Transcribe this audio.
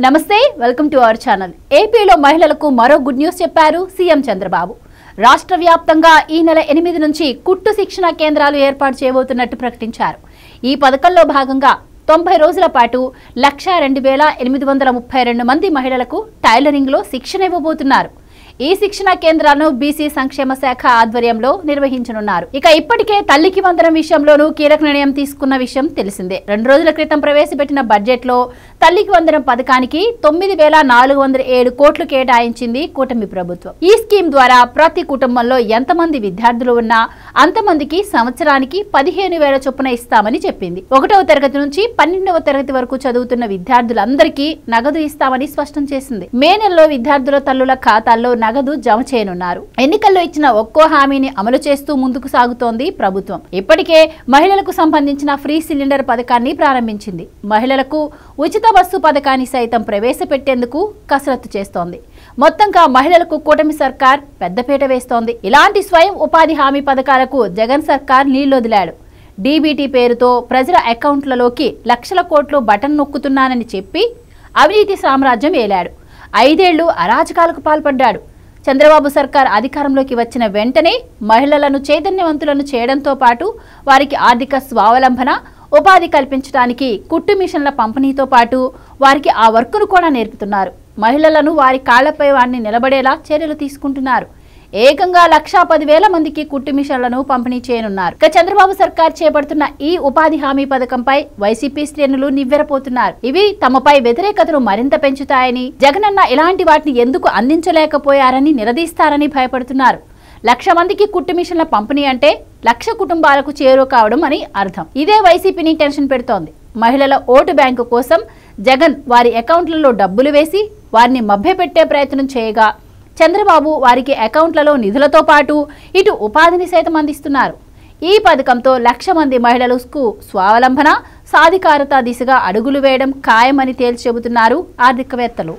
నమస్తే welcome to our channel. ఏపీలో మహిళలకు మరో గుడ్ న్యూస్ చెప్పారు సీఎం చంద్రబాబు. రాష్ట్ర వ్యాప్తంగా ఈ నెల 8 నుంచి కుట్టు శిక్షణ కేంద్రాలు ఏర్పాటు చేయబోతున్నట్టు ప్రకటించారు. ఈ పథకంలో భాగంగా 90 రోజుల పాటు 1,02,832 మంది మహిళలకు టైలరింగ్ లో శిక్షణ ఇవ్వబోతున్నారు. ఈ శిక్షణ కేంద్రాలను బీసీ సంక్షేమ శాఖ ఆధ్వర్యంలో నిర్వహించనున్నారు. ఇక ఇప్పటికే తల్లికి వందనం విషయంలోనూ కీలక నిర్ణయం తీసుకున్న విషయం తెలిసిందే. 2 రోజుల క్రితం ప్రవేశపెట్టిన బడ్జెట్ లో తల్లికి వందనం పథకానికి 9,407 కోట్లు కేటాయించింది కూటమి ప్రభుత్వం. ఈ స్కీమ్ ద్వారా ప్రతి కుటుంబంలో ఎంతమంది విద్యార్థులు ఉన్నా అంతమందికి సంవత్సరానికి 15,000 చొప్పున ఇస్తామని చెప్పింది. 1వ తరగతి నుంచి 12వ తరగతి వరకు చదువుతున్న విద్యార్థులందరికీ నగదు ఇస్తామని స్పష్టం చేసింది. మే నెలలో విద్యార్థుల తల్లుల ఖాతాల్లో నగదు జమ చేయనున్నారు. ఎన్నికల్లో ఇచ్చిన ఒక్కో హామీని అమలు చేస్తూ ముందుకు సాగుతోంది ప్రభుత్వం. ఇప్పటికే మహిళలకు సంబంధించిన ఫ్రీ సిలిండర్ పథకాన్ని ప్రారంభించింది. మహిళలకు ఉచిత బస్సు పథకాన్ని సైతం ప్రవేశపెట్టేందుకు కసరత్తు చేస్తోంది. మొత్తంగా మహిళలకు కూటమి సర్కార్ పెద్దపీట వేస్తోంది. ఇలాంటి స్వయం ఉపాధి హామీ పథకాలకు జగన్ సర్కార్ నీళ్లొదిలాడు. డీబీటీ పేరుతో ప్రజల అకౌంట్లలోకి లక్షల కోట్లు బటన్ నొక్కుతున్నానని చెప్పి అవినీతి సామ్రాజ్యం ఏలాడు. 5 ఏళ్లు అరాచకాలకు పాల్పడ్డాడు. చంద్రబాబు సర్కార్ అధికారంలోకి వచ్చిన వెంటనే మహిళలను చైతన్యవంతులను చేయడంతో పాటు వారికి ఆర్థిక స్వావలంబన, ఉపాధి కల్పించడానికి కుట్టు మిషన్ల పంపిణీతో పాటు వారికి ఆ వర్క్ను కూడా నేర్పుతున్నారు. మహిళలను వారి కాళ్లపై వారిని నిలబడేలా చర్యలు తీసుకుంటున్నారు. ఏకంగా 1,10,000 మందికి కుట్టు మిషన్లను పంపిణీ చేయనున్నారు. ఇక చంద్రబాబు సర్కార్ చేపడుతున్న ఈ ఉపాధి హామీ పథకంపై వైసీపీ శ్రేణులు నివ్వెరపోతున్నారు. ఇవి తమపై వ్యతిరేకతను మరింత పెంచుతాయని, జగనన్న ఇలాంటి వాటిని ఎందుకు అందించలేకపోయారని నిలదీస్తారని భయపడుతున్నారు. 1,00,000 మందికి కుట్టు మిషన్ల పంపిణీ అంటే 1,00,000 కుటుంబాలకు చేరువ కావడం అని అర్థం. ఇదే వైసీపీని టెన్షన్ పెడుతోంది. మహిళల ఓటు బ్యాంకు కోసం జగన్ వారి అకౌంట్లలో డబ్బులు వేసి వారిని మభ్యపెట్టే ప్రయత్నం చేయగా చంద్రబాబు వారికి అకౌంట్లలో నిధులతో పాటు ఇటు ఉపాధిని సైతం అందిస్తున్నారు. ఈ పథకంతో 1,00,000 మంది మహిళలకు స్వావలంబన, సాధికారత దిశగా అడుగులు వేయడం ఖాయమని తేల్చి చెబుతున్నారు ఆర్థికవేత్తలు.